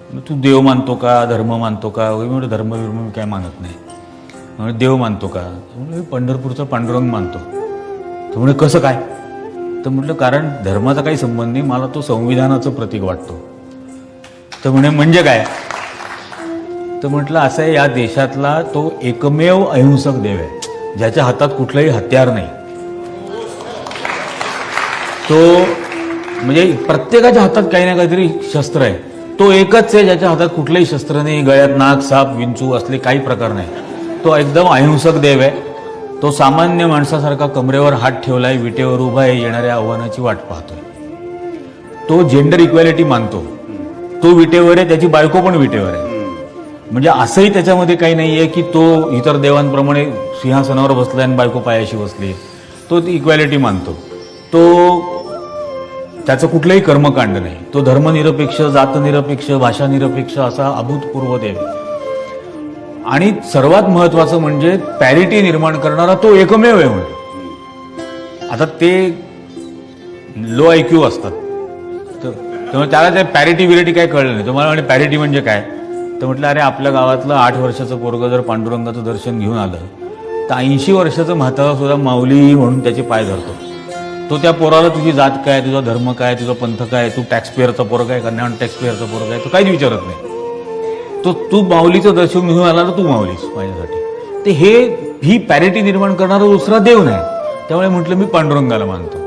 तू देव मानतो का, धर्म मानतो का? मी म्हटलं धर्म मी काय मानत नाही. म्हणजे देव मानतो का? मी पंढरपूरचा पांडुरंग मानतो. तो म्हणजे कसं काय? तर म्हटलं कारण धर्माचा काही संबंध नाही, मला तो संविधानाचं प्रतीक वाटतो. तर म्हणजे काय? तर म्हटलं असं आहे, या देशातला तो एकमेव अहिंसक देव आहे ज्याच्या हातात कुठलंही हत्यार नाही. तो म्हणजे प्रत्येकाच्या हातात काही ना काहीतरी शस्त्र आहे. तो एकच आहे ज्याच्या हातात कुठलंही शस्त्र नाही, गळ्यात नाग, साप, विंचू असले काही प्रकार नाही. तो एकदम अहिंसक देव आहे. तो सामान्य माणसासारखा कमरेवर हात ठेवलाय, विटेवर उभा आहे, येणाऱ्या आव्हानाची वाट पाहतोय. तो जेंडर इक्वॅलिटी मानतो. तो विटेवर आहे, त्याची बायको पण विटेवर आहे. म्हणजे असंही त्याच्यामध्ये काही नाहीये की तो इतर देवांप्रमाणे सिंहासनावर बसलाय आणि बायको पायाशी बसली. तो इक्वॅलिटी मानतो. तो त्याचं कुठलंही कर्मकांड नाही. तो धर्मनिरपेक्ष, जातनिरपेक्ष, भाषानिरपेक्ष असा अभूतपूर्व देव. आणि सर्वात महत्वाचं म्हणजे पॅरिटी निर्माण करणारा तो एकमेव आहे. म्हणजे आता ते लो IQ असतात, त्यामुळे त्याला ते पॅरिटी विरिटी काय कळलं नाही. तुम्हाला म्हणजे पॅरिटी म्हणजे काय? तर म्हटलं अरे आपल्या गावातलं 8 वर्षाचं पोरगं जर पांडुरंगाचं दर्शन घेऊन आलं तर 80 वर्षाचं म्हातारा सुद्धा माऊली म्हणून त्याचे पाय धरतो. तो त्या पोराला तुझी जात काय, तुझा धर्म काय, तुझा पंथ काय, तू टॅक्स पेअरचा पोरगा आहे का नॉन टॅक्स पेअरचा पोरगा आहे, तो काहीच विचारत नाही. तो तू माऊलीचं दर्शन घेऊन आला तर तू माऊलीस माझ्यासाठी. ते ही पॅरिटी निर्माण करणारा दुसरा देव नाही. त्यामुळे म्हटलं मी पांडुरंगाला मानतो.